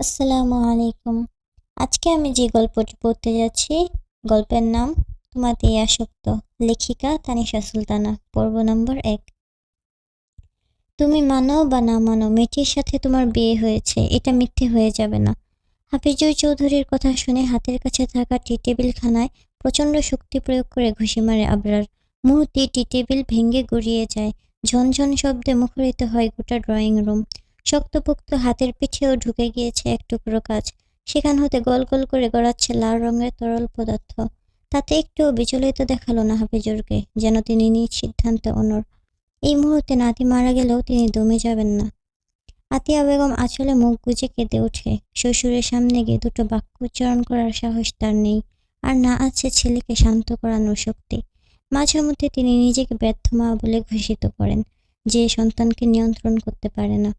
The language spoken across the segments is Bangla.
আসসালামু আলাইকুম। আজকে আমি যে গল্পটি পড়তে যাচ্ছি, গল্পের নাম তোমাতেই আসক্ত। লেখিকা তানিশা সুলতানা। পর্ব নম্বর 1। তুমি মানো বা না মানো, মেয়েটির সাথে তোমার বিয়ে হয়েছে, এটা মিথ্যে হয়ে যাবে না। হাফিজুর চৌধুরীর কথা শুনে হাতের কাছে থাকা টি টেবিল খানায় প্রচণ্ড শক্তি প্রয়োগ করে ঘুষি মারে আবরার। মুহূর্তে টি টেবিল ভেঙে গড়িয়ে যায়। ঝনঝন শব্দে মুখরিত হয় গোটা ড্রয়িং রুম। শক্তপোক্ত হাতের পিঠেও ঢুকে গিয়েছে এক টুকরো কাচ। সেখান হতে গল গল করে গড়াচ্ছে লাল রঙের তরল পদার্থ। তাতে একটুও বিচলিত দেখালো না হাফিজুরকে, যেন তিনি নিজ সিদ্ধান্তে অনড়। এই মুহূর্তে নাতি মারা গেলেও তিনি দমে যাবেন না। আতিয়া বেগম আঁচলে মুখ গুজে কেঁদে ওঠে। শ্বশুরের সামনে গিয়ে দুটো বাক্য উচ্চারণ করার সাহস তার নেই, আর না আছে ছেলেকে শান্ত করানোর শক্তি। মাঝে মধ্যে তিনি নিজেকে ব্যর্থ মা বলে ঘোষিত করেন, যে সন্তানকে নিয়ন্ত্রণ করতে পারে না।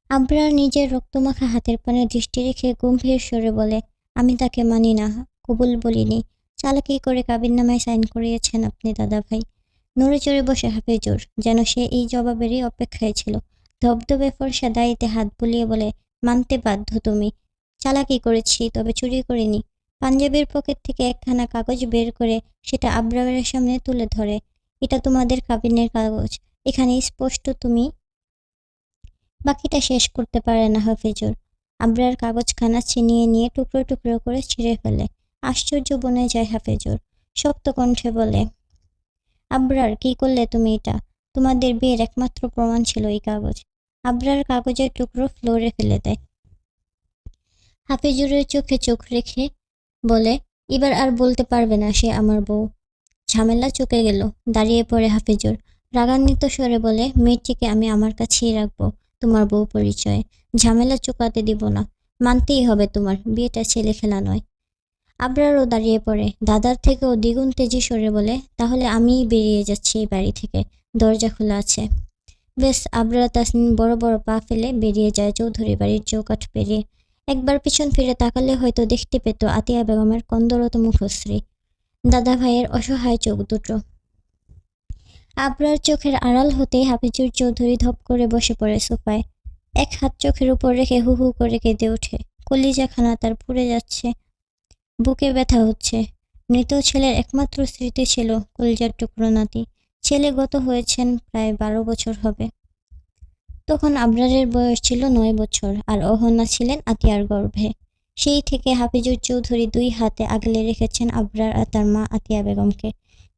আবরার নিজের রক্তমাখা হাতের পানে দৃষ্টি রেখে গম্ভীর স্বরে বলে, আমি তাকে মানি না, কবুল বলিনি। চালাকি করে কাবিননামায় সাইন করিয়েছেন আপনি দাদাভাই। নড়ে চড়ে বসে হাফিজুর, যেন সে এই জবাবেরই অপেক্ষায় ছিল। ধবধবে ফর্সা দাড়িতে হাত বুলিয়ে বলে, মানতে বাধ্য তুমি। চালাকি করেছি, তবে চুরি করিনি। পাঞ্জাবির পকেট থেকে একখানা কাগজ বের করে সেটা আবরারের সামনে তুলে ধরে। এটা তোমাদের কাবিনের কাগজ। এখানে স্পষ্ট তুমি। বাকিটা শেষ করতে পারে না হাফিজুর। আবরার কাগজখানা ছিনিয়ে নিয়ে টুকরো টুকরো করে ছিঁড়ে ফেলে। আশ্চর্য বনে যায় হাফিজুর। শক্ত কণ্ঠে বলে, আবরার, কি করলে তুমি এটা? তোমাদের বিয়ের একমাত্র প্রমাণ ছিল এই কাগজ। আবরার কাগজের টুকরো ফ্লোরে ফেলে দেয়। হাফিজুরের চোখে চোখ রেখে বলে, এবার আর বলতে পারবে না সে আমার বউ। ঝামেলা চুকে গেল। দাঁড়িয়ে পড়ে হাফিজুর। রাগান্বিত স্বরে বলে, মেয়েটিকে আমি আমার কাছেই রাখবো, তোমার বউ পরিচয়ে। ঝামেলা চুকাতে দিব না। মানতেই হবে তোমার, বিয়েটা ছেলে খেলা নয়। আবরারও দাঁড়িয়ে পড়ে। দাদার থেকেও দ্বিগুণ তেজি স্বরে বলে, তাহলে আমিই বেরিয়ে যাচ্ছি এই বাড়ি থেকে, দরজা খোলা আছে। বেশ। আবরার তাসনিম বড় বড় পা ফেলে বেরিয়ে যায় চৌধুরী বাড়ির চৌকাঠ পেরিয়ে। একবার পিছন ফিরে তাকালে হয়তো দেখতে পেত আতিয়া বেগমের কন্দরত মুখশ্রী, দাদা ভাইয়ের অসহায় চোখ দুটো। আবরার চোখের আড়াল হতেই হাফিজুর চৌধুরী ধপ করে বসে পড়ে সোফায়। এক হাত চোখের উপর রেখে হু হু করে কেঁদে ওঠে। কলিজাখানা তার পুড়ে যাচ্ছে, বুকে ব্যথা হচ্ছে। মৃত ছেলের একমাত্র স্মৃতি ছিল কলিজার টুকরো নাতি। ছেলে গত হয়েছেন প্রায় 12 বছর হবে। তখন আবরারের বয়স ছিল 9 বছর, আর অহনা ছিলেন আতিয়ার গর্ভে। সেই থেকে হাফিজুর চৌধুরী 2 হাতে আগলে রেখেছেন আবরার আর তার মা আতিয়া বেগমকে।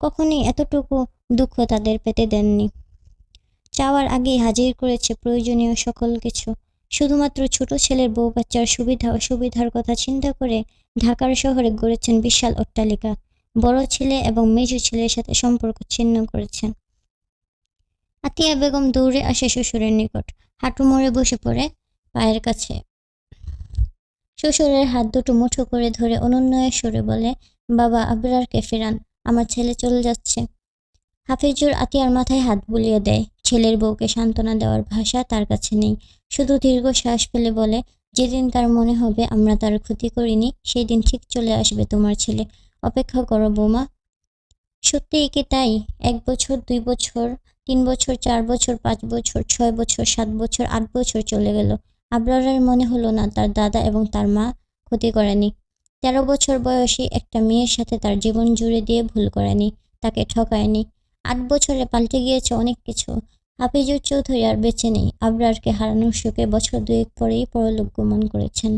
কখনই এতটুকু দুঃখ তাদের পেতে দেননি। চাওয়ার আগেই হাজির করেছে প্রয়োজনীয় সকল কিছু। শুধুমাত্র ছোট ছেলের বউ বাচ্চার সুবিধা অসুবিধার কথা চিন্তা করে ঢাকার শহরে গড়েছেন বিশাল অট্টালিকা। বড় ছেলে এবং মেজো ছেলের সাথে সম্পর্ক ছিন্ন করেছেন। আতিয়া বেগম দৌড়ে আসে শ্বশুরের নিকট, হাঁটু মুড়ে বসে পড়ে পায়ের কাছে। শ্বশুরের হাত দুটো মুঠো করে ধরে অনুনয়ের সুরে বলে, বাবা, আবরারকে ফেরান, আমার ছেলে চলে যাচ্ছে। হাফিজুর আতিয়ার মাথায় হাত বুলিয়ে দেয়। ছেলের বউকে সান্ত্বনা দেওয়ার ভাষা তার কাছে নেই। শুধু দীর্ঘ শ্বাস ফেলে বলে, যেদিন তার মনে হবে আমরা তার ক্ষতি করিনি, সেই দিন ঠিক চলে আসবে তোমার ছেলে। অপেক্ষা করো বৌমা। সত্যিই কি তাই? 1 বছর, 2 বছর, 3 বছর, 4 বছর, 5 বছর, 6 বছর, 7 বছর, 8 বছর চলে গেল। আবরারের মনে হলো না তার দাদা এবং তার মা ক্ষতি করেনি। 13 বছর বয়সী একটা মেয়ের সাথে তার জীবন জুড়ে দিয়ে ভুল করেনি, তাকে ঠকায়নি। 8 বছরে পাল্টে গিয়েছে অনেক কিছু। হাফিজুর চৌধুরী আর বেঁচে নেই। আবরারকে হারানোর শোকে বছর 2 পরেই পরলোক গমন করেছেন।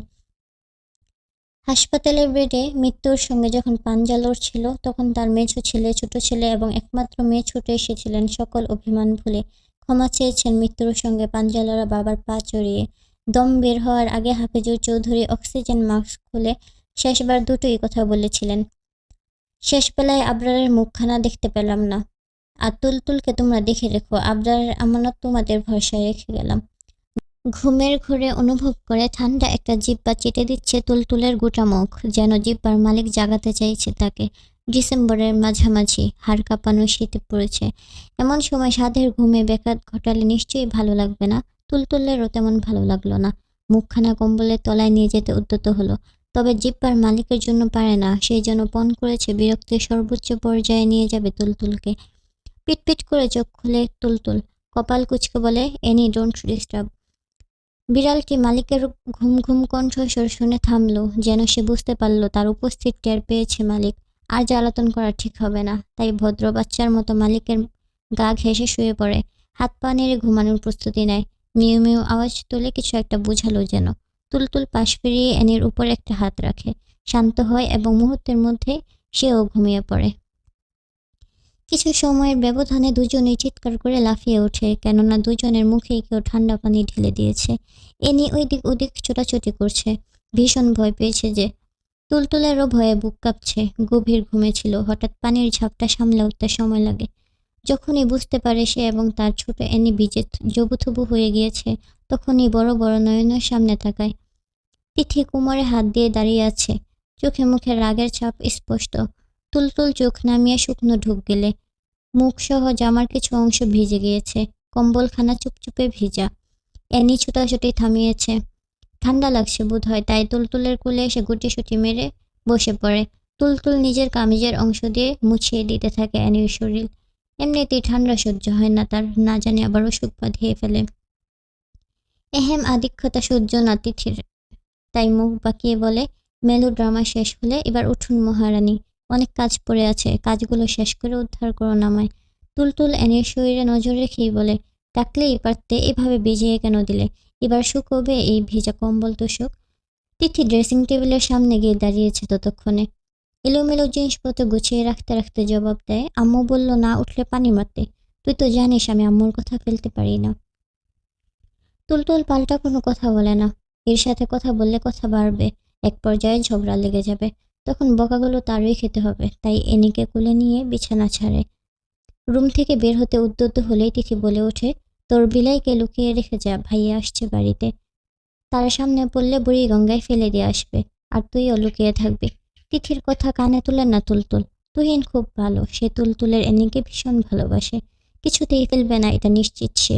হাসপাতালের বেডে মৃত্যুর সঙ্গে যখন পাঞ্জা লড়ছিল, তখন তার মেঝো ছেলে, ছোট ছেলে এবং একমাত্র মেয়ে ছুটে এসেছিলেন সকল অভিমান ভুলে। ক্ষমা চেয়েছেন মৃত্যুর সঙ্গে পাঞ্জা লড়া বাবার পা চড়িয়ে। দম বের হওয়ার আগে হাফিজুর চৌধুরী অক্সিজেন মাস্ক খুলে শেষবার দুটোই কথা বলেছিলেন, শেষ বেলায় আবরারের মুখখানা দেখতে পেলাম না। আর তুলতুলকে তোমরা দেখে রেখো, আবরারের আমানত তোমাদের ভরসায় রেখে গেলাম। ঘুমের ঘোরে অনুভব করে ঠান্ডা একটা জিহ্বা চেটে দিচ্ছে তুলতুলের গোটা মুখ, যেন জিহ্বার মালিক জাগাতে চাইছে তাকে। ডিসেম্বরের মাঝামাঝি, হাড় কাঁপানো শীতে পড়েছে। এমন সময় সাধের ঘুমে ব্যাঘাত ঘটালে নিশ্চয়ই ভালো লাগবে না। তুলতুলেরও তেমন ভালো লাগলো না। মুখখানা কম্বলের তলায় নিয়ে যেতে উদ্যত হলো, তবে জিহ্বার মালিকের জন্য পারে না। সেই জন্য পণ করেছে বিরক্তির সর্বোচ্চ পর্যায়ে নিয়ে যাবে তুলতুলকে। পিটপিট করে চোখ খুলে তুলতুল, কপাল কুঁচকে বলে, এনি ডোন্ট ডিস্টার্ব। বিড়ালটি মালিকের ঘুম ঘুম কণ্ঠস্বর শুনে থামল, যেন সে বুঝতে পারল তার উপস্থিত টের পেয়েছে মালিক। আর জ্বালাতন করা ঠিক হবে না, তাই ভদ্র বাচ্চার মতো মালিকের গা ঘেঁষে শুয়ে পড়ে, হাত পা নেড়ে ঘুমানোর প্রস্তুতি নেয়। মিউ মিউ আওয়াজ তুলে কিছু একটা বুঝালো যেন। তুলতুল পাশ ফিরিয়ে এনির উপর একটা হাত রাখে, শান্ত হয় এবং মুহূর্তের মধ্যে সেও ঘুমিয়ে পড়ে। কিছু সময়ের ব্যবধানে দুজনেই চিৎকার করে লাফিয়ে ওঠে, কেননা দুজনের মুখেই কেউ ঠান্ডা পানি ঢেলে দিয়েছে। এনি ওইদিক ওদিক ছোটাছুটি করছে, ভীষণ ভয় পেয়েছে যে। তুলতুলেরও ভয়ে বুক কাঁপছে, গভীর ঘুমে ছিল। হঠাৎ পানির ঝাপটা সামলে উঠতে সময় লাগে। যখনই বুঝতে পারে সে এবং তার ছোট এনি ভিজে জবুথবু হয়ে গিয়েছে, তখনই বড় বড় নয়নের সামনে তাকায়। তিথি কোমরে হাত দিয়ে দাঁড়িয়ে আছে, চোখে মুখে রাগের ছাপ স্পষ্ট। তুলতুল চোখ নামিয়ে শুকনো ঢুক গেলে, মুখ সহ জামার কিছু অংশ ভিজে গিয়েছে, কম্বলখানা চুপচুপে ভিজা। অ্যানি ছোটাছুটি থামিয়েছে, ঠান্ডা লাগছে বোধ হয়, তাই তুলতুলের কোলে এসে গুটিসুটি মেরে বসে পড়ে। তুলতুল নিজের কামিজের অংশ দিয়ে মুছিয়ে দিতে থাকে অ্যানির শরীর। এমনিতেই ঠান্ডা সহ্য হয় না তার, না জানি আবার অসুখ বাঁধিয়ে ফেলে। এহেম আধিক্যতা সহ্য না তিথির, তাই মুখ বাঁকিয়ে বলে, মেলোড্রামা শেষ হলে এবার উঠুন মহারানী, অনেক কাজ পড়ে আছে, কাজগুলো শেষ করে উদ্ধার করো নামায়। তুলতুল অ্যানির শরীরে নজর রেখেই বলে, ডাকলেই পারতে, এভাবে ভিজিয়ে কেন দিলে? এবার শুকোবে এই ভিজা কম্বল তোষক। তিথি ড্রেসিং টেবিলের সামনে গিয়ে দাঁড়িয়েছে ততক্ষণে, এলোমেলো জিনিসপত্র গুছিয়ে রাখতে রাখতে জবাব দেয়, আম্মু বলল না উঠলে পানি মারতে। তুই তো জানিস আমি আম্মুর কথা ফেলতে পারি না। তুলতুল পাল্টা কোনো কথা বলে না, এর সাথে কথা বললে কথা বাড়বে, এক পর্যায়ে ঝগড়া লেগে যাবে, তখন বকাগুলো তারই খেতে হবে। তাই এনিকে কোলে নিয়ে বিছানা ছাড়ে। রুম থেকে বের হতে উদ্যত হলেই তিথি বলে ওঠে, তোর বিলাইকে লুকিয়ে রেখে যা, ভাইয়া আসছে বাড়িতে। তার সামনে পড়লে বুড়ি গঙ্গায় ফেলে দিয়ে আসবে, আর তুইও লুকিয়ে থাকবি। তিথির কথা কানে তুলে না তুলতুল। তুহিন খুব ভালো, সে তুলতুলের এনিকে ভীষণ ভালোবাসে, কিছুতেই ফেলবে না এটা নিশ্চিত সে।